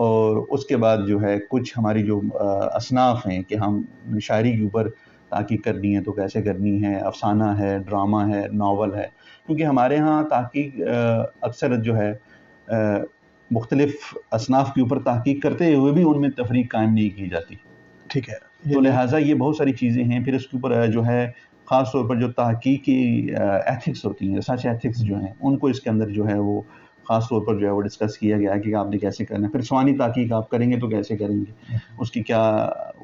اور اس کے بعد جو ہے کچھ ہماری جو اصناف ہیں کہ ہم شاعری کے اوپر تحقیق کرنی ہے تو کیسے کرنی ہے، افسانہ ہے، ڈرامہ ہے، ناول ہے، کیونکہ ہمارے ہاں تحقیق اکثر جو ہے مختلف اصناف کے اوپر تحقیق کرتے ہوئے بھی ان میں تفریق قائم نہیں کی جاتی. ٹھیک ہے. تو لہٰذا یہ بہت ساری چیزیں ہیں. پھر اس کے اوپر جو ہے خاص طور پر جو تحقیقی ایتھکس ہوتی ہیں، ریسرچ ایتھکس جو ہیں، ان کو اس کے اندر جو ہے وہ خاص طور پر جو ہے وہ ڈسکس کیا گیا ہے کہ آپ نے کیسے کرنا ہے. پھر سوانی تحقیق آپ کریں گے تو کیسے کریں گے، اس کی کیا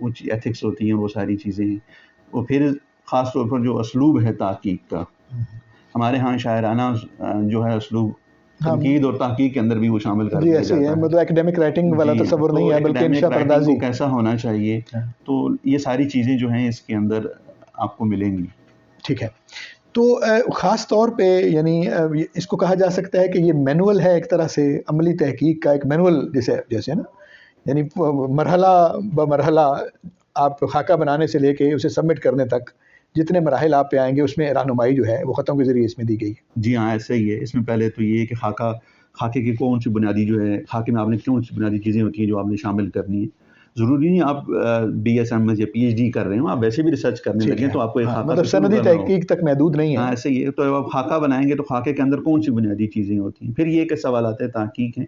ایتھکس ہوتی ہیں، وہ ساری چیزیں ہیں. اور پھر خاص طور پر جو اسلوب ہے تحقیق کا، ہمارے ہاں شاعرانہ جو ہے اسلوب تنقید اور تحقیق کے اندر بھی وہ شامل کر دیا جاتا ہے. مطلب اکیڈیمک رائٹنگ والا تصور نہیں ہے بلکہ انشاء پردازی کو کیسا ہونا چاہیے. تو یہ ساری چیزیں جو ہیں اس کے اندر آپ کو ملیں گی. ٹھیک ہے. تو خاص طور پہ یعنی اس کو کہا جا سکتا ہے کہ یہ مینول ہے ایک طرح سے، عملی تحقیق کا ایک مینول جیسے نا، یعنی مرحلہ بمرحلہ آپ خاکہ بنانے سے لے کے اسے سبمٹ کرنے تک جتنے مراحل آپ پہ آئیں گے اس میں رہنمائی جو ہے وہ خطوں کے ذریعے اس میں دی گئی ہے. جی ہاں ایسا ہی ہے. اس میں پہلے تو یہ کہ خاکے کی کون سی بنیادی جو ہے، خاکے میں آپ نے کون سی بنیادی چیزیں ہوتی ہیں جو آپ نے شامل کرنی ہے. ضروری نہیں آپ BS MS یا PhD کر رہے ہوں، آپ ویسے بھی ریسرچ کرنے لگیں تو آپ کو ایک خاکہ مطلب سندی تحقیق تک محدود نہیں ہے. ہاں ایسے ہی ہے. تو آپ خاکہ بنائیں گے تو خاکے کے اندر کون سی بنیادی چیزیں ہوتی ہیں. پھر یہ کہ سوالات تحقیق ہیں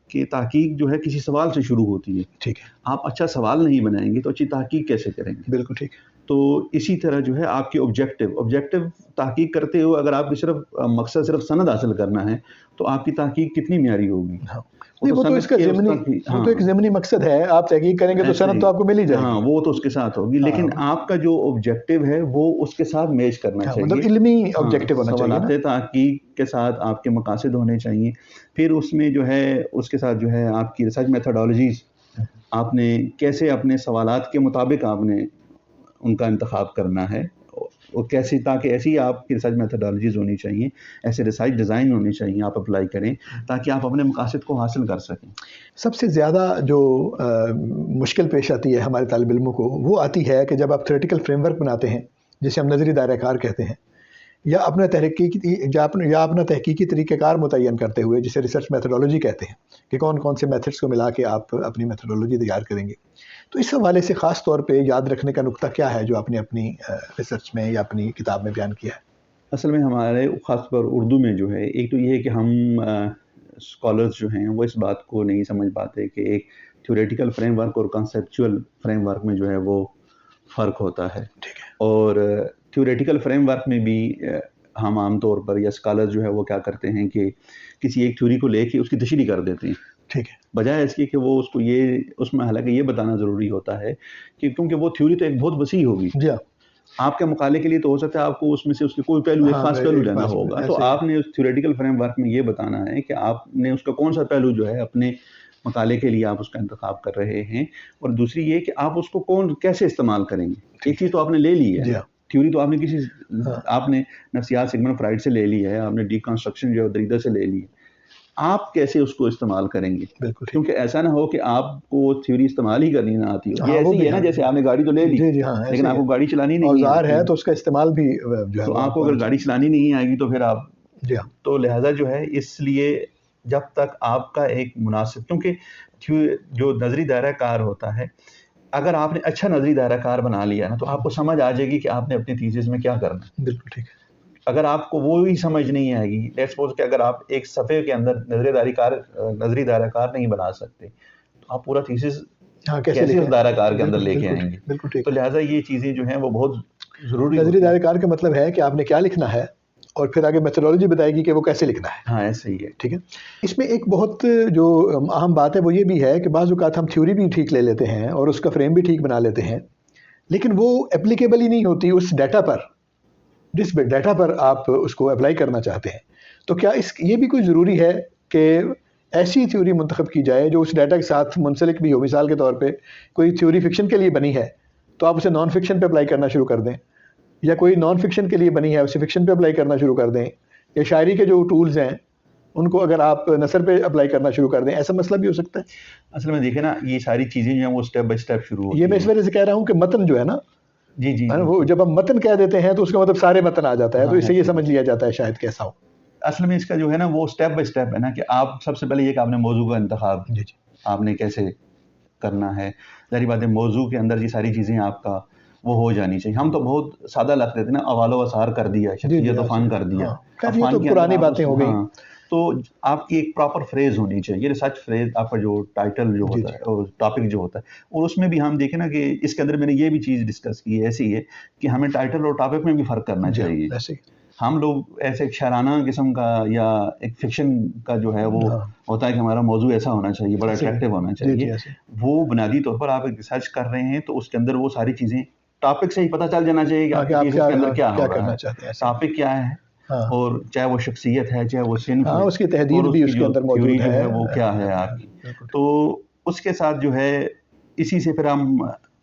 کہ تحقیق جو ہے کسی سوال سے شروع ہوتی ہے. ٹھیک ہے. آپ اچھا سوال نہیں بنائیں گے تو اچھی تحقیق کیسے کریں گے. بالکل ٹھیک. تو اسی طرح جو ہے آپ کے آبجیکٹیو تحقیق کرتے ہوئے اگر آپ کی صرف مقصد صرف سند حاصل کرنا ہے تو آپ کی تحقیق کتنی معیاری ہوگی. وہ تو اس کا ایک ضمنی مقصد ہے. آپ تحقیق کریں گے تو سند تو آپ کو مل ہی جائے گی. ہاں وہ تو اس کے ساتھ ہوگی، لیکن آپ کا جو آبجیکٹیو ہے وہ اس کے ساتھ میچ کرنا چاہیے. مطلب علمی آبجیکٹیو ہونا چاہیے. سوالات تحقیق کے ساتھ آپ کے مقاصد ہونے چاہیے. پھر اس میں جو ہے اس کے ساتھ جو ہے آپ کی ریسرچ میتھڈالوجیز، آپ نے کیسے اپنے سوالات کے مطابق آپ نے ان کا انتخاب کرنا ہے اور کیسے، تاکہ ایسی آپ کی ریسرچ میتھڈالوجیز ہونی چاہیے، ایسے ریسرچ ڈیزائن ہونے چاہیے آپ اپلائی کریں تاکہ آپ اپنے مقاصد کو حاصل کر سکیں. سب سے زیادہ جو مشکل پیش آتی ہے ہمارے طالب علموں کو وہ آتی ہے کہ جب آپ تھیوریٹیکل فریم ورک بناتے ہیں جسے ہم نظری دائرہ کار کہتے ہیں، یا اپنا تحقیقی طریقہ کار متعین کرتے ہوئے جسے ریسرچ میتھڈالوجی کہتے ہیں کہ کون کون سے میتھڈس کو ملا کے آپ اپنی میتھڈالوجی تیار کریں گے. تو اس حوالے سے خاص طور پہ یاد رکھنے کا نقطہ کیا ہے جو آپ نے اپنی ریسرچ میں یا اپنی کتاب میں بیان کیا ہے؟ اصل میں ہمارے خاص طور اردو میں جو ہے ایک تو یہ ہے کہ ہم اسکالرز جو ہیں وہ اس بات کو نہیں سمجھ پاتے کہ ایک تھیوریٹیکل فریم ورک اور کنسیپچول فریم ورک میں جو ہے وہ فرق ہوتا ہے. ٹھیک ہے. اور تھیوریٹیکل فریم ورک میں بھی ہم عام طور پر یا اسکالر جو ہے وہ کیا کرتے ہیں کہ کسی ایک تھیوری کو لے کے اس کی تشریح کر دیتے ہیں. ٹھیک ہے. بجائے اس کی کہ وہ اس کو اس میں حالانکہ یہ بتانا ضروری ہوتا ہے کہ کیونکہ وہ تھیوری تو ایک بہت وسیع ہوگی. جی ہاں. آپ کے مقالے کے لیے تو ہو سکتا ہے آپ کو اس میں سے اس کے کوئی پہلو ایک خاص پہلو لینا ہوگا. تو آپ نے اس تھیوریٹیکل فریم ورک میں یہ بتانا ہے کہ آپ نے اس کا کون سا پہلو جو ہے اپنے مقالے کے لیے آپ اس کا انتخاب کر رہے ہیں. اور دوسری یہ کہ آپ اس کو کیسے استعمال کریں گے. ایک چیز تو آپ نے لے لی ہے، تھیوری تو آپ نے آپ نے نفسیات سگمنڈ فرائڈ سے لے لی ہے، آپ نے ڈی کنسٹرکشن جو ہے دریدہ سے لے لی ہے. آپ کیسے اس کو استعمال کریں گے. بالکل. کیونکہ ایسا نہ ہو کہ آپ کو تھیوری استعمال ہی کرنی نہ آتی ہو. یہ ایسی ہے نا جیسے آپ نے گاڑی تو لے لی لیکن آپ کو گاڑی چلانی نہیں اوزار ہے تو اس کا استعمال بھی جو ہے تو آپ کو اگر گاڑی چلانی نہیں آئے گی تو پھر آپ تو لہٰذا جو ہے اس لیے جب تک آپ کا ایک مناسب، کیونکہ جو نظری دائرہ کار ہوتا ہے، اگر آپ نے اچھا نظری دائرہ کار بنا لیا نا تو آپ کو سمجھ آ جائے گی کہ آپ نے اپنی تھیسس میں کیا کرنا ہے. بالکل ٹھیک ہے. اگر آپ کو وہی سمجھ نہیں آئے گی، لیٹس سپوز کہ اگر آپ ایک صفحے کے اندر نظری دائرہ کار نہیں بنا سکتے تو آپ پورا تھیسس کیسے اس دائرہ کار کے اندر لے کے آئیں گے. تو لہٰذا یہ چیزیں جو ہیں وہ بہت ضروری. نظری دائرہ کار کا مطلب ہے کہ آپ نے کیا لکھنا ہے اور پھر آگے میتھڈالوجی بتائے گی کہ وہ کیسے لکھنا ہے. ہاں ایسا ہی ہے. ٹھیک ہے. اس میں ایک بہت جو اہم بات ہے وہ یہ بھی ہے کہ بعض اوقات ہم تھیوری بھی ٹھیک لے لیتے ہیں اور اس کا فریم بھی ٹھیک بنا لیتے ہیں، لیکن وہ اپلیکیبل ہی نہیں ہوتی اس ڈیٹا پر جس ڈیٹا پر آپ اس کو اپلائی کرنا چاہتے ہیں. تو کیا یہ بھی کوئی ضروری ہے کہ ایسی تھیوری منتخب کی جائے جو اس ڈیٹا کے ساتھ منسلک بھی ہو؟ مثال کے طور پہ کوئی تھیوری فکشن کے لیے بنی ہے تو آپ اسے نان فکشن پہ اپلائی کرنا شروع کر دیں، یا کوئی نان فکشن کے لیے بنی ہے اسے فکشن پہ اپلائی کرنا شروع کر دیں، یا شاعری کے جو ٹولز ہیں ان کو اگر آپ نثر پہ اپلائی کرنا شروع کر دیں. ایسا مسئلہ بھی ہو سکتا ہے. اصل میں دیکھیں نا یہ ساری چیزیں جو ہیں وہ اسٹیپ بائی اسٹیپ شروع ہوتی ہیں. یہ میں اس وجہ سے کہہ رہا ہوں کہ متن جو ہے نا، جی وہ جب ہم متن کہہ دیتے ہیں تو اس کا مطلب سارے متن آ جاتا ہے. تو اس سے یہ سمجھ لیا جاتا ہے شاید کیسا ہو. اصل میں اس کا جو ہے نا وہ اسٹیپ بائی اسٹیپ ہے نا کہ آپ سب سے پہلے یہ کہ آپ نے موضوع کا انتخاب آپ نے کیسے کرنا ہے. ظاہری بات ہے موضوع کے اندر یہ ساری چیزیں آپ کا وہ ہو جانی چاہیے. ہم تو بہت سادہ لگتے تھے نا، اول و اسار کر دیا، شخصیت و فن کر دیا. خیر یہ تو کے پرانی اندر آپ باتیں ہو گئی. ہاں، تو آپ کی ایک پراپر فریز ہونی چاہیے، ریسرچ فریز. آپ کا جو ٹائٹل جو ہوتا ہے اور ٹاپک جو ہوتا ہے، اور اس میں بھی ہم دیکھیں نا کہ اس کے اندر میں نے یہ بھی چیز ڈسکس کی ہے، ایسی ہے کہ ہمیں ٹائٹل اور ٹاپک میں بھی فرق کرنا چاہیے. ہم لوگ ایسے ایک شاعرانہ قسم کا یا ایک فکشن کا جو ہے وہ ہوتا ہے کہ ہمارا موضوع ایسا ہونا چاہیے، بڑا اٹریکٹیو ہونا چاہیے. وہ بنیادی طور پر آپ ایک ریسرچ کر رہے ہیں تو اس کے اندر وہ ساری چیزیں ٹاپک سے ہی پتہ چل جانا چاہیے کہ آپ کے کے اندر کیا ہو رہا ہے، ٹاپک کیا ہے، اور چاہے وہ شخصیت ہے، چاہے وہ صنف ہے، اس کی تحدید بھی اس کے اندر موجود ہے وہ کیا ہے آپ کی. تو اس کے ساتھ جو ہے اسی سے پھر ہم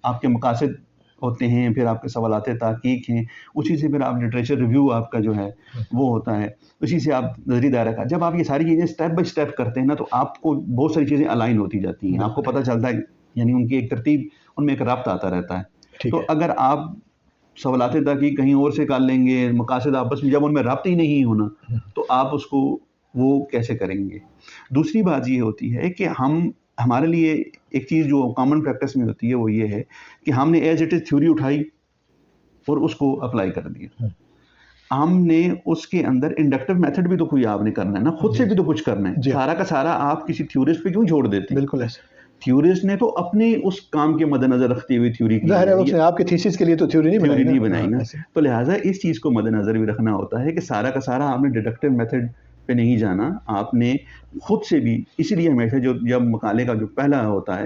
آپ کے مقاصد ہوتے ہیں، پھر آپ کے سوالات تحقیق ہیں، اسی سے پھر آپ لٹریچر ریویو آپ کا جو ہے وہ ہوتا ہے، اسی سے آپ نظری دائرہ کا. جب آپ یہ ساری چیزیں اسٹیپ بائی اسٹیپ کرتے ہیں نا تو آپ کو بہت ساری چیزیں الائن ہوتی جاتی ہیں، آپ کو پتہ چلتا ہے، یعنی ان کی ایک ترتیب، ان میں ایک ربط آتا رہتا ہے. تو اگر آپ سوالات تحقیق کہیں اور سے کر لیں گے، مقاصد آپس میں جب ان میں ربط ہی نہیں ہونا تو آپ اس کو وہ کیسے کریں گے. دوسری بات یہ ہوتی ہے کہ ہمارے لیے ایک چیز جو کامن پریکٹس میں ہوتی ہے وہ یہ ہے کہ ہم نے ایز اٹ از تھیوری اٹھائی اور اس کو اپلائی کر دیا. ہم نے اس کے اندر انڈکٹیو میتھڈ بھی تو کوئی آپ نے کرنا ہے نا، خود سے بھی تو کچھ کرنا ہے. سارا کا سارا آپ کسی تھیورسٹ پہ کیوں چھوڑ دیتے ہیں؟ بالکل ایسے. تھیورسٹ نے تو اپنے اس کام کے مد نظر رکھتے ہوئے تھیوری کی ظاہر ہے اس نے آپ کے تھیسس کے لیے تو تھیوری نہیں بنائی نا. تو لہٰذا اس چیز کو مد نظر بھی رکھنا ہوتا ہے کہ سارا کا سارا آپ نے ڈیڈکٹیو میتھڈ پہ نہیں جانا، آپ نے خود سے بھی. اسی لیے ہمیشہ جب مقالے کا جو پہلا ہوتا ہے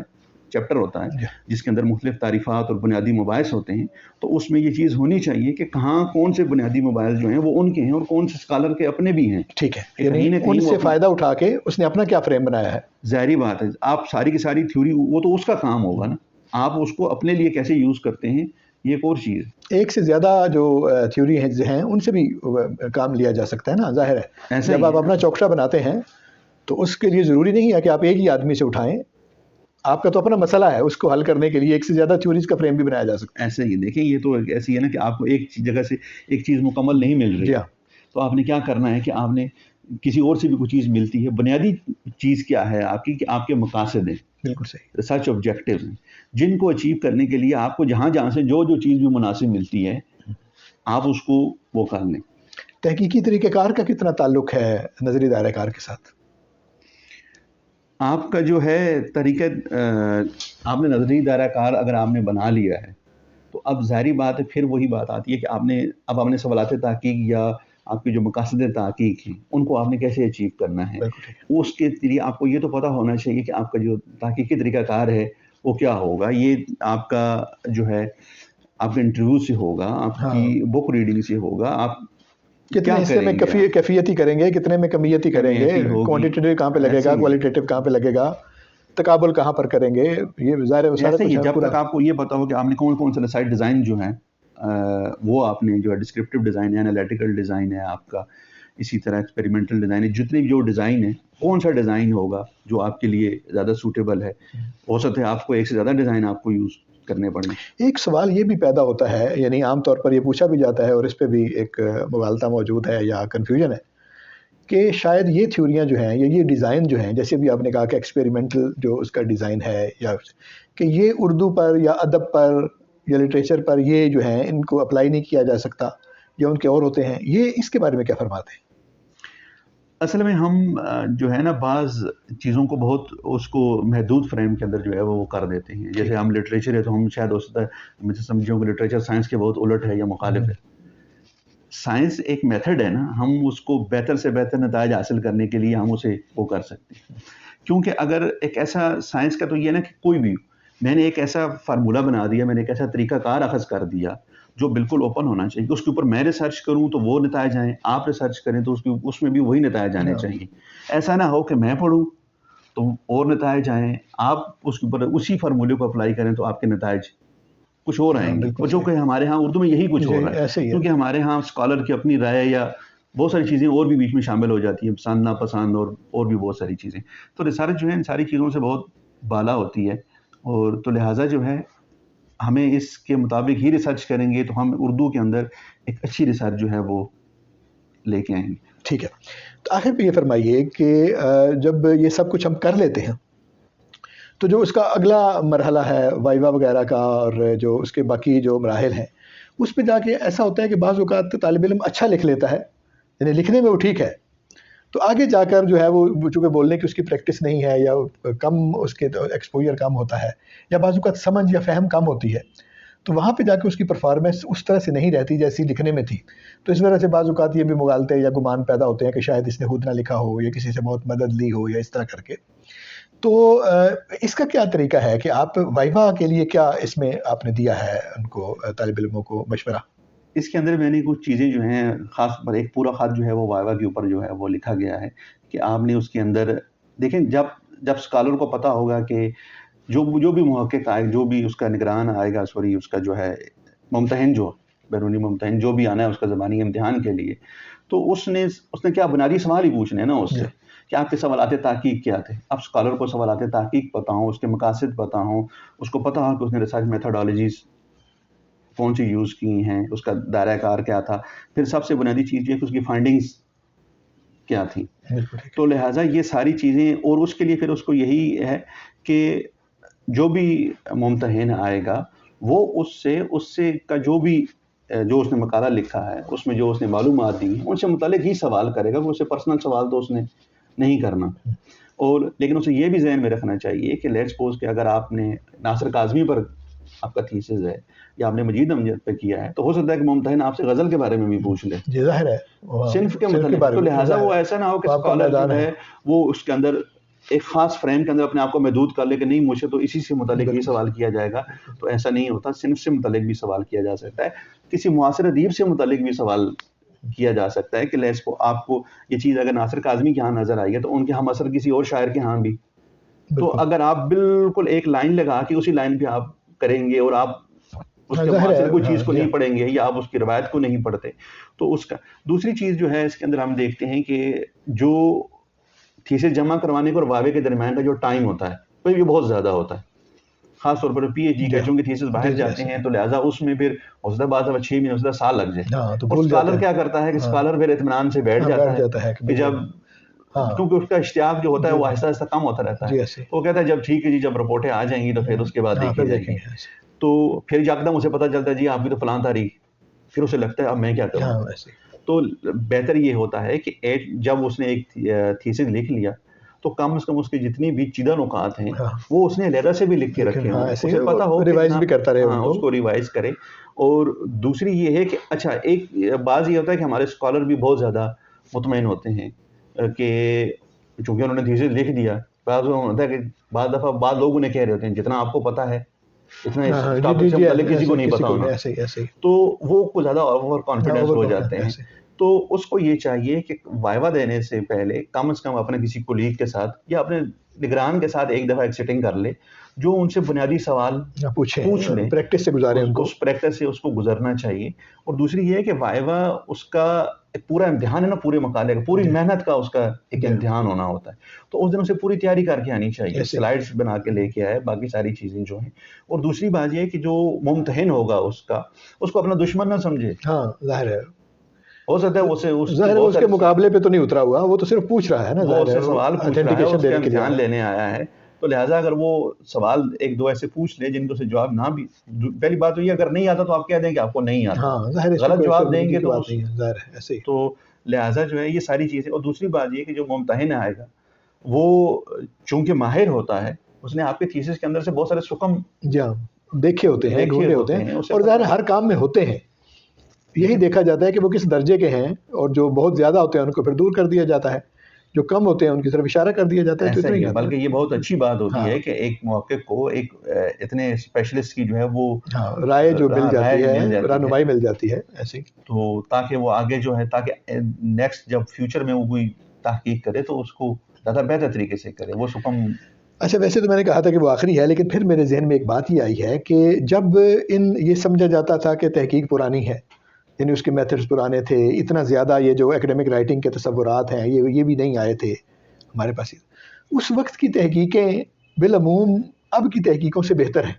چیپٹر ہوتا ہے جس کے اندر مختلف تعریفات اور بنیادی مباحث ہوتے ہیں، تو اس میں یہ چیز ہونی چاہیے کہ کہاں کون سے بنیادی مباحث جو ہیں وہ ان کے ہیں اور کون سے اسکالر کے اپنے بھی ہیں. ٹھیک ہے، یعنی ان سے فائدہ اٹھا کے اس نے اپنا کیا فریم بنایا ہے. ظاہری بات ہے آپ ساری کی ساری تھیوری وہ تو اس کا کام ہوگا نا، آپ اس کو اپنے لیے کیسے یوز کرتے ہیں یہ ایک اور چیز. ایک سے زیادہ جو تھیوری ہیں ان سے بھی کام لیا جا سکتا ہے نا. ظاہر ہے جب آپ اپنا چوکٹا بناتے ہیں تو اس کے لیے ضروری نہیں ہے کہ آپ ایک ہی آدمی سے اٹھائیں. آپ کا تو اپنا مسئلہ ہے، اس کو حل کرنے کے لیے ایک سے زیادہ تھیوریز کا فریم بھی بنایا جا سکتا ہے. ایسے ہی دیکھیں، یہ تو ایسی ہے نا کہ آپ کو ایک جگہ سے ایک چیز مکمل نہیں مل رہی، تو آپ نے کیا کرنا ہے کہ آپ نے کسی اور سے بھی کوئی چیز ملتی ہے. بنیادی چیز کیا ہے آپ کی کہ آپ کے مقاصد ہیں، بالکل صحیح، ریسرچ آبجیکٹیوز ہیں، جن کو اچیو کرنے کے لیے آپ کو جہاں سے جو چیز بھی مناسب ملتی ہے آپ اس کو وہ کر لیں. تحقیقی طریقہ کار کا کتنا تعلق ہے نظری دائرہ کار کے ساتھ؟ آپ کا جو ہے طریقہ، آپ نے نظری دائرہ کار اگر آپ نے بنا لیا ہے تو اب ظاہری بات ہے پھر وہی بات آتی ہے کہ آپ نے سوالات تحقیق یا آپ کے جو مقاصد تحقیق ہیں ان کو آپ نے کیسے اچیو کرنا ہے. اس کے لیے آپ کو یہ تو پتہ ہونا چاہیے کہ آپ کا جو تحقیقی طریقہ کار ہے وہ کیا ہوگا. یہ آپ کا جو ہے آپ کے انٹرویو سے ہوگا، آپ کی بک ریڈنگ سے ہوگا، آپ کتنے حصے میں کیفیتی کریں گے، کتنے میں کمیتی کریں گے، کوانٹیٹیو کہاں پہ لگے گا، کوالٹیٹیو کہاں پہ لگے گا، تقابل کہاں پر کریں گے. یہ ظاہر ہے سارا کچھ جب تک آپ کو یہ پتا ہو کہ آپ نے کون سے سائٹ ڈیزائن جو ہیں وہ آپ نے جو ہے ڈسکرپٹیو ڈیزائن ہے، انالیٹیکل ڈیزائن ہے آپ کا، اسی طرح ایکسپیریمنٹل ڈیزائن ہے، جتنے بھی جو ڈیزائن ہے کون سا ڈیزائن ہوگا جو آپ کے لیے زیادہ سوٹیبل ہے. ہو سکتا ہے آپ کو ایک سے زیادہ ڈیزائن آپ کو یوز کرنے پڑیں. ایک سوال یہ بھی پیدا ہوتا ہے، یعنی عام طور پر یہ پوچھا بھی جاتا ہے اور اس پہ بھی ایک مغالطہ موجود ہے یا کنفیوژن ہے کہ شاید یہ تھیوریاں جو ہیں یا یہ ڈیزائن جو ہیں، جیسے بھی آپ نے کہا کہ ایکسپیریمنٹل جو اس کا ڈیزائن ہے، یا کہ یہ اردو پر یا ادب پر یا لٹریچر پر یہ جو ہیں ان کو اپلائی نہیں کیا جا سکتا یا ان کے اور ہوتے ہیں. یہ اس کے بارے میں کیا فرماتے ہیں؟ اصل میں ہم جو ہے نا بعض چیزوں کو بہت اس کو محدود فریم کے اندر جو ہے وہ کر دیتے ہیں. جیسے ہم لٹریچر ہے تو ہم شاید ہو سکتا ہے مجھے سمجھوں کہ لٹریچر سائنس کے بہت الٹ ہے یا مخالف ہے. سائنس ایک میتھڈ ہے نا، ہم اس کو بہتر سے بہتر نتائج حاصل کرنے کے لیے ہم اسے وہ کر سکتے ہیں. کیونکہ اگر ایک ایسا سائنس کا تو یہ نا کہ کوئی بھی میں نے ایک ایسا فارمولہ بنا دیا، میں نے ایک ایسا طریقہ کار اخذ کر دیا جو بالکل اوپن ہونا چاہیے. اس کے اوپر میں ریسرچ کروں تو وہ نتائج آئیں، آپ ریسرچ کریں تو اس میں بھی وہی نتائج آنے چاہیے. ایسا نہ ہو کہ میں پڑھوں تو اور نتائج آئیں، آپ اس کے اوپر اسی فارمولے کو اپلائی کریں تو آپ کے نتائج کچھ اور آئیں گے. اور جو کہ ہمارے ہاں اردو میں یہی کچھ ہو رہا ہے، کیونکہ ہمارے ہاں اسکالر کی اپنی رائے یا بہت ساری چیزیں اور بھی بیچ میں شامل ہو جاتی ہیں، پسند ناپسند اور بھی بہت ساری چیزیں. تو ریسرچ جو ہے ان ساری چیزوں سے بہت بالا ہوتی ہے، اور تو لہٰذا جو ہے ہمیں اس کے مطابق ہی ریسرچ کریں گے تو ہم اردو کے اندر ایک اچھی ریسرچ جو ہے وہ لے کے آئیں گے. ٹھیک ہے، تو آخر پہ یہ فرمائیے کہ جب یہ سب کچھ ہم کر لیتے ہیں تو جو اس کا اگلا مرحلہ ہے وائوا وغیرہ کا اور جو اس کے باقی جو مراحل ہیں اس پہ جا کے ایسا ہوتا ہے کہ بعض اوقات طالب علم اچھا لکھ لیتا ہے، یعنی لکھنے میں وہ ٹھیک ہے، تو آگے جا کر جو ہے وہ چونکہ بولنے کی اس کی پریکٹس نہیں ہے یا کم اس کے ایکسپوجر کم ہوتا ہے یا بعض اوقات سمجھ یا فہم کم ہوتی ہے، تو وہاں پہ جا کے اس کی پرفارمنس اس طرح سے نہیں رہتی جیسی لکھنے میں تھی. تو اس وجہ سے بعض اوقات یہ بھی مغالطے یا گمان پیدا ہوتے ہیں کہ شاید اس نے خود نہ لکھا ہو یا کسی سے بہت مدد لی ہو یا اس طرح کر کے. تو اس کا کیا طریقہ ہے کہ آپ وائوا کے لیے کیا اس میں آپ نے دیا ہے ان کو طالب علموں کو مشورہ؟ اس کے اندر میں نے کچھ چیزیں جو ہیں خاص پر ایک پورا خط جو ہے وہ وائوا کے اوپر جو ہے وہ لکھا گیا ہے کہ آپ نے اس کے اندر دیکھیں جب اسکالر کو پتہ ہوگا کہ جو بھی محقق آئے، جو بھی اس کا نگران آئے گا، اس کا جو ہے ممتحن، جو بیرونی ممتحن جو بھی آنا ہے اس کا زبانی امتحان کے لیے، تو اس نے کیا بنیادی سوال ہی پوچھنے ہیں نا اس سے کہ آپ کے سوالات تحقیق کیا تھے. اب اسکالر کو سوالات تحقیق پتہ ہوں، اس کے مقاصد پتہ ہوں، اس کو پتہ ہو کہ اس نے ریسرچ میتھڈالوجیز کون سی یوز کی ہیں، اس کا دائرہ کار کیا تھا، پھر سب سے بنیادی چیز یہ ہے کہ اس کی فائنڈنگز کیا تھیں. تو لہٰذا یہ ساری چیزیں، اور اس کے لیے پھر اس کو یہی ہے کہ جو بھی ممتحن آئے گا وہ اس سے کا جو اس نے مقالہ لکھا ہے، اس میں جو اس نے معلومات دی ہیں ان سے متعلق ہی سوال کرے گا. اس سے پرسنل سوال تو اس نے نہیں کرنا. لیکن اسے یہ بھی ذہن میں رکھنا چاہیے کہ لیٹس سپوز کہ اگر آپ نے ناصر کاظمی پر آپ کا تھیسز ہے یا آپ نے مجید امجد پہ کیا ہے، تو ہو سکتا ہے کہ ممتحن آپ سے غزل کے بارے میں بھی پوچھ لے، جی ظاہر ہے صنف کے متعلق. تو لہٰذا وہ ایسا نہ ہو کہ اسکالر جو ہے وہ اس کے اندر ایک خاص فریم کے اندر اپنے آپ کو محدود کر لے کہ نہیں مجھے تو اسی سے متعلق ہی سوال کیا جائے گا. تو ایسا نہیں ہوتا، صنف سے متعلق بھی سوال کیا جا سکتا ہے، کسی معاصر ادیب سے متعلق بھی سوال کیا جا سکتا ہے کہ لیٹس کو آپ کو یہ چیز اگر ناصر کاظمی کے ہاں نظر آئی ہے تو ان کے ہم اثر کسی اور شاعر کے ہاں بھی. تو اگر آپ بالکل ایک لائن لگا کے اسی لائن پہ آپ کریں گے اور آپ اس کے معاصر کوئی چیز کو نہیں پڑھیں گے یا آپ اس کی روایت کو نہیں پڑھتے، تو اس کا دوسری چیز جو ہے اس کے اندر ہم دیکھتے ہیں کہ جو تھیسس جمع کروانے کو اور وائوے کے درمیان کا جو ٹائم ہوتا ہے وہ بھی بہت زیادہ ہوتا ہے، خاص طور پر پی ایچ ڈی کا، چونکہ تھیسس باہر جاتے ہیں تو لہٰذا اس میں پھر ہو سکتا ہے بعض 6 مہینے ہو سکتا ہے سال لگ جائے. اور اسکالر کیا کرتا ہے کہ اسکالر پھر اطمینان سے بیٹھ جاتا ہے کہ جب کیونکہ اس کا اشتیاق جو ہوتا ہے وہ آہستہ آہستہ کم ہوتا رہتا ہے، وہ کہتا ہے جب ٹھیک ہے جی جب رپورٹیں آ جائیں گی تو پھر اس کے بعد دیکھی جائے گی. تو پھر یکدم اسے پتہ چلتا ہے جی آپ کی تو فلاں تاریخ، پھر اسے لگتا ہے اب میں کیا کروں. تو بہتر یہ ہوتا ہے کہ جب اس نے ایک تھیسس لکھ لیا تو کم از کم اس کے جتنی بھی چیدہ نکات ہیں وہ اس نے علیحدہ سے بھی لکھ کے رکھے ہوں، اسے پتہ ہو ریوائز بھی کرتا رہے، اس کو ریوائز کرے. اور دوسری یہ ہے کہ اچھا ایک بعض یہ ہوتا ہے کہ ہمارے اسکالر بھی بہت زیادہ مطمئن ہوتے ہیں کہ چونکہ انہوں نے تھیسس لکھ دیا، بعض ہوتا ہے کہ بعض دفعہ بعض لوگ انہیں کہہ رہے ہوتے ہیں جتنا آپ کو پتہ ہے اتنا اس ٹاپک سے متعلق کسی کو نہیں پتا ہونا، تو وہ کچھ زیادہ اوور کانفیڈنس ہو جاتے ہیں. تو اس کو یہ چاہیے کہ وائوا دینے سے پہلے کم از کم اپنے کسی کولیگ کے ساتھ یا اپنے نگران کے ساتھ ایک دفعہ ایک سیٹنگ کر لے، جو ان سے بنیادی سوال پوچھ لیں، پریکٹس سے گزاریں، ان کو اس پریکٹس سے اس کو گزرنا چاہیے. اور دوسری یہ ہے کہ وائوا اس کا ایک پورا امتحان ہے نا، پورے مقالے کا پوری محنت کا اس کا ایک امتحان ہونا ہوتا ہے. تو اس دن اسے پوری تیاری کر کے آنی چاہیے، سلائڈس بنا کے لے کے آئے، باقی ساری چیزیں جو ہیں. اور دوسری بات یہ ہے کہ جو ممتحن ہوگا اس کو اپنا دشمن نہ سمجھے. ہاں ظاہر ہے، ہو سکتا ہے اس کے مقابلے پہ تو نہیں اترا ہوا، وہ تو صرف پوچھ رہا ہے نا، وہ سے سوال پوچھ رہا ہے، اس کا امتحان لینے آیا ہے. تو لہٰذا اگر وہ سوال ایک دو ایسے پوچھ لے جن کو سے جواب نہ بھی، پہلی بات تو یہ اگر نہیں آتا تو آپ کہہ دیں کہ آپ کو نہیں آتا، غلط جواب دیں گے تو لہٰذا جو ہے یہ ساری چیزیں. اور دوسری بات یہ کہ جو ممتحن آئے گا وہ چونکہ ماہر ہوتا ہے، اس نے آپ کے تھیسس کے اندر سے بہت سارے سکم دیکھے ہوتے ہیں، ڈھونڈے ہوتے ہیں، اور ظاہر ہر کام میں ہوتے ہیں. یہی دیکھا جاتا ہے کہ وہ کس درجے کے ہیں، اور جو بہت زیادہ ہوتے ہیں ان کو پھر دور کر دیا جاتا ہے، جو کم ہوتے ہیں ان کی طرف اشارہ کر دیا جاتا ہے. تو بلکہ یہ بہت اچھی بات ہوتی ہے کہ ایک محقق کو ایک اتنے اسپیشلسٹ کی جو ہے وہ رائے جو مل جاتی ہے، رہنمائی مل جاتی ہے ایسے، تو تاکہ وہ آگے جو ہے تاکہ نیکسٹ جب فیوچر میں وہ کوئی تحقیق کرے تو اس کو زیادہ بہتر طریقے سے کرے وہ سکم. اچھا ویسے تو میں نے کہا تھا کہ وہ آخری ہے، لیکن پھر میرے ذہن میں ایک بات یہ آئی ہے کہ جب یہ سمجھا جاتا تھا کہ تحقیق پرانی ہے، یعنی اس کے میتھڈز پرانے تھے، اتنا زیادہ یہ جو ایکڈیمک رائٹنگ کے تصورات ہیں یہ بھی نہیں آئے تھے ہمارے پاس، اس وقت کی تحقیقیں بالعموم اب کی تحقیقوں سے بہتر ہیں.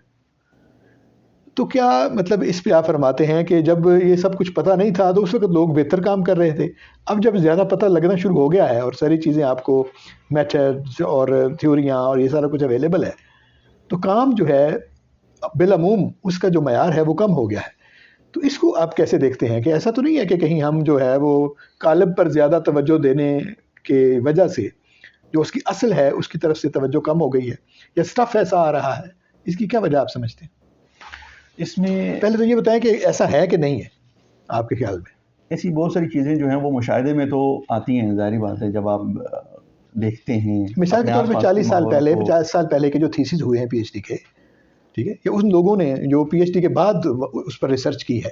تو کیا مطلب اس پہ آپ فرماتے ہیں کہ جب یہ سب کچھ پتہ نہیں تھا تو اس وقت لوگ بہتر کام کر رہے تھے، اب جب زیادہ پتہ لگنا شروع ہو گیا ہے اور ساری چیزیں آپ کو میتھڈز اور تھیوریاں اور یہ سارا کچھ اویلیبل ہے، تو کام جو ہے بالعموم اس کا جو معیار ہے وہ کم ہو گیا ہے. تو اس کو آپ کیسے دیکھتے ہیں کہ ایسا تو نہیں ہے کہ کہیں ہم جو ہے وہ قالب پر زیادہ توجہ دینے کے وجہ سے جو اس کی اصل ہے اس کی طرف سے توجہ کم ہو گئی ہے, یا سٹف ایسا آ رہا ہے, اس کی کیا وجہ آپ سمجھتے ہیں؟ اس میں پہلے تو یہ بتائیں کہ ایسا ہے کہ نہیں ہے آپ کے خیال میں. ایسی بہت ساری چیزیں جو ہیں وہ مشاہدے میں تو آتی ہیں, ظاہری بات ہے. جب آپ دیکھتے ہیں مثال کے اپنے طور آس پہ پاس کے 40 سال ماحول پہلے کو, 50 سال پہلے کے جو تھیسز ہوئے ہیں پی ایچ ڈی کے, ٹھیک ہے, یہ ان لوگوں نے جو پی ایچ ڈی کے بعد اس پر ریسرچ کی ہے.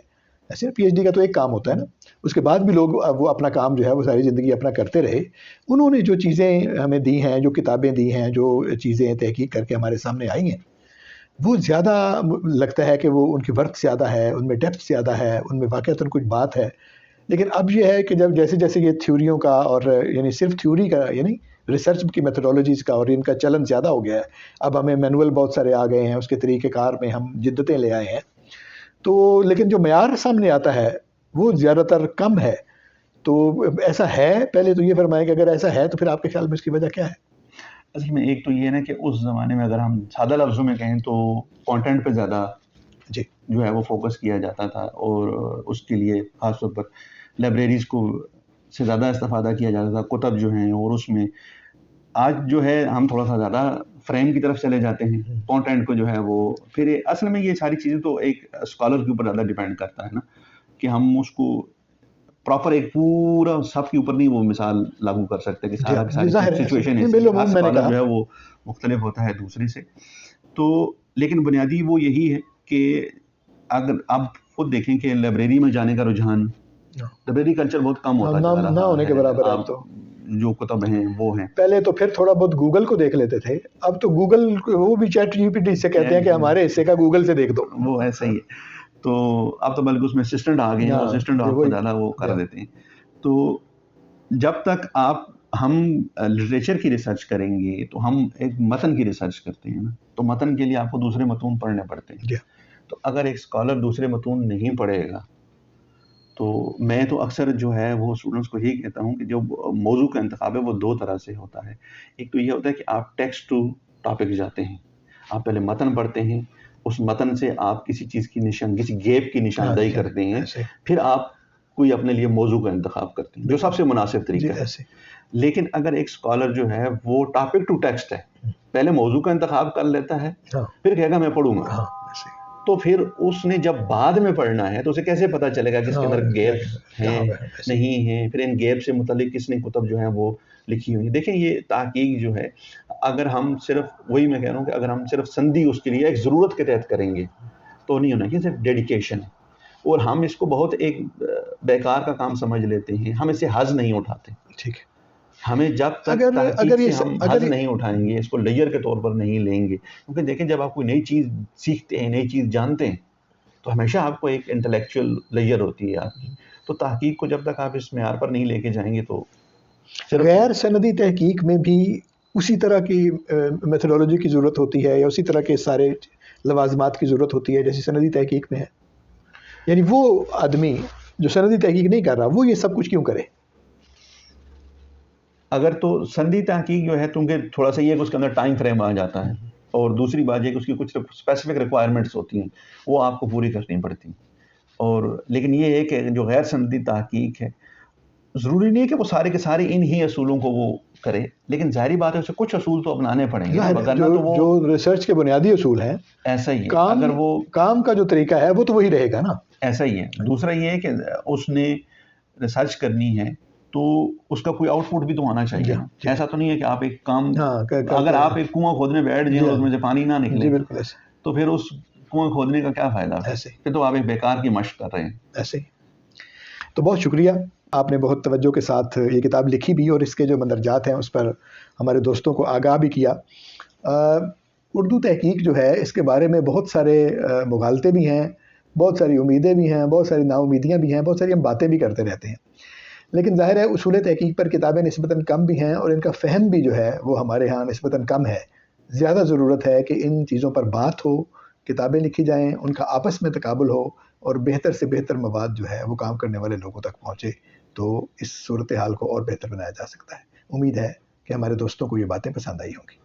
ایسے پی ایچ ڈی کا تو ایک کام ہوتا ہے نا, اس کے بعد بھی لوگ وہ اپنا کام جو ہے وہ ساری زندگی اپنا کرتے رہے. انہوں نے جو چیزیں ہمیں دی ہیں, جو کتابیں دی ہیں, جو چیزیں تحقیق کر کے ہمارے سامنے آئی ہیں, وہ زیادہ لگتا ہے کہ وہ ان کی ورتھ زیادہ ہے, ان میں ڈیپتھ زیادہ ہے, ان میں واقعتاً کچھ بات ہے. لیکن اب یہ ہے کہ جب جیسے جیسے یہ تھیوریوں کا اور یعنی صرف تھیوری کا, یعنی ریسرچ کی میتھڈالوجیز کا اور ان کا چلن زیادہ ہو گیا ہے, اب ہمیں مینول بہت سارے آ گئے ہیں, اس کے طریقہ کار میں ہم جدتیں لے آئے ہیں, تو لیکن جو معیار سامنے آتا ہے وہ زیادہ تر کم ہے. تو ایسا ہے, پہلے تو یہ فرمائیں کہ اگر ایسا ہے تو پھر آپ کے خیال میں اس کی وجہ کیا ہے؟ اصل میں ایک تو یہ ہے نا کہ اس زمانے میں اگر ہم سادہ لفظوں میں کہیں تو کانٹینٹ پہ زیادہ جی جو ہے وہ فوکس کیا جاتا تھا, اور اس کے لیے خاص طور پر لائبریریز کو سے زیادہ استفادہ کیا جاتا تھا, کتب جو ہیں. اور اس میں آج جو ہے ہم تھوڑا سا زیادہ فریم کی طرف چلے جاتے ہیں, کانٹینٹ کو جو ہے وہ پھر اصل میں یہ ساری چیزیں تو ایک اسکالر کے اوپر زیادہ ڈیپینڈ کرتا ہے نا, کہ ہم اس کو پراپر ایک پورا سب کے اوپر نہیں وہ مثال لاگو کر سکتے کہ سارا کی ساری سچویشن ایسی ہے. ہر اسکالر جو ہے وہ مختلف ہوتا ہے دوسرے سے. تو لیکن بنیادی وہ یہی ہے کہ اگر آپ خود دیکھیں کہ لائبریری میں جانے کا رجحان, لائبریری کلچر بہت کم ہوتا جا رہا ہے. نہ ہونے کے برابر. اب تو جو کتب ہیں وہ ہیں, پہلے تو پھر تھوڑا بہت گوگل کو دیکھ لیتے تھے, اب تو گوگل وہ بھی چیٹ جی پی ٹی سے کہتے ہیں کہ ہمارے حصے کا گوگل سے دیکھ دو. وہ ایسا ہی ہے. تو اب تو بلکہ اس میں اسسٹنٹ آ گئے ہیں, اسسٹنٹ آپ کو زیادہ وہ کر دیتے ہیں. تو جب تک ہم لٹریچر کی ریسرچ کریں گے تو ہم ایک متن کی ریسرچ کرتے ہیں نا, تو متن کے لیے آپ کو دوسرے متون پڑھنے پڑتے ہیں. تو اگر ایک اسکالر دوسرے متون نہیں پڑھے گا تو میں تو اکثر جو ہے وہ اسٹوڈنٹس کو یہی کہتا ہوں کہ جو موضوع کا انتخاب ہے وہ دو طرح سے ہوتا ہے. ایک تو یہ ہوتا ہے کہ آپ ٹیکسٹ ٹو ٹاپک جاتے ہیں, آپ پہلے متن پڑھتے ہیں, اس متن سے آپ کسی چیز کی کسی گیپ کی نشاندہی کرتے ہیں, پھر آپ کوئی اپنے لیے موضوع کا انتخاب کرتے ہیں جو سب سے مناسب طریقہ ہے. لیکن اگر ایک اسکالر جو ہے وہ ٹاپک ٹو ٹیکسٹ ہے, پہلے موضوع کا انتخاب کر لیتا ہے, پھر کہے گا میں پڑھوں گا, تو پھر اس نے جب بعد میں پڑھنا ہے تو اسے کیسے پتا چلے گا کہ اس کے اندر گیپ ہیں نہیں ہیں, پھر ان گیپ سے متعلق کس نے کتب جو ہیں وہ لکھی ہوئی ہیں. دیکھیں یہ تحقیق جو ہے, اگر ہم صرف وہی میں کہہ رہا ہوں کہ اگر ہم صرف سندھی اس کے لیے ایک ضرورت کے تحت کریں گے تو نہیں ہونا, یہ صرف ڈیڈیکیشن ہے. اور ہم اس کو بہت ایک بیکار کا کام سمجھ لیتے ہیں, ہم اسے حظ نہیں اٹھاتے. ٹھیک ہے, ہمیں جب تک تحقیق سے ہم حظ نہیں اٹھائیں گے, اس کو لیئر کے طور پر نہیں لیں گے, کیونکہ دیکھیں جب آپ کوئی نئی چیز سیکھتے ہیں, نئی چیز جانتے ہیں, تو ہمیشہ آپ کو ایک انٹلیکچوئل لیئر ہوتی ہے آپ کی. تو تحقیق کو جب تک آپ اس معیار پر نہیں لے کے جائیں گے تو غیر سندی تحقیق میں بھی اسی طرح کی میتھڈالوجی کی ضرورت ہوتی ہے, یا اسی طرح کے سارے لوازمات کی ضرورت ہوتی ہے جیسی سندی تحقیق میں ہے. یعنی وہ آدمی جو سندی تحقیق نہیں کر رہا وہ یہ سب کچھ کیوں کرے؟ اگر تو سندی تحقیق جو ہے کیونکہ تھوڑا سا یہ کہ اس کے اندر ٹائم فریم آ جاتا ہے, اور دوسری بات یہ کہ اس کی کچھ اسپیسیفک ریکوائرمنٹس ہوتی ہیں, وہ آپ کو پوری کرنی پڑتی ہیں. اور لیکن یہ ہے کہ جو غیر سندی تحقیق ہے, ضروری نہیں ہے کہ وہ سارے کے سارے ان ہی اصولوں کو وہ کرے, لیکن ظاہری بات ہے اسے کچھ اصول تو اپنانے پڑیں گے, وگرنہ تو وہ جو ریسرچ کے بنیادی اصول ہیں ایسا ہی ہے. اگر وہ کام کا جو طریقہ ہے وہ تو وہی رہے گا نا. ایسا ہی ہے. دوسرا یہ ہے کہ اس نے ریسرچ کرنی ہے تو اس کا کوئی آؤٹ پٹ بھی تو آنا چاہیے. ایسا تو نہیں ہے کہ آپ ایک کام, اگر آپ ایک کنواں کھودنے بیٹھ جائیں اور اس میں سے پانی نہ نکلے تو پھر اس کنواں کھودنے کا کیا فائدہ؟ پھر تو آپ ایک بیکار کی مشق کر رہے ہیں. ایسے ہی. تو بہت شکریہ, آپ نے بہت توجہ کے ساتھ یہ کتاب لکھی بھی اور اس کے جو مندرجات ہیں اس پر ہمارے دوستوں کو آگاہ بھی کیا. اردو تحقیق جو ہے اس کے بارے میں بہت سارے مغالطے بھی ہیں, بہت ساری امیدیں بھی ہیں, بہت ساری نا امیدیاں بھی ہیں, بہت ساری ہم باتیں بھی کرتے رہتے ہیں. لیکن ظاہر ہے اصول تحقیق پر کتابیں نسبتاً کم بھی ہیں اور ان کا فہم بھی جو ہے وہ ہمارے ہاں نسبتاً کم ہے. زیادہ ضرورت ہے کہ ان چیزوں پر بات ہو, کتابیں لکھی جائیں, ان کا آپس میں تقابل ہو, اور بہتر سے بہتر مواد جو ہے وہ کام کرنے والے لوگوں تک پہنچے, تو اس صورتحال کو اور بہتر بنایا جا سکتا ہے. امید ہے کہ ہمارے دوستوں کو یہ باتیں پسند آئی ہوں گی.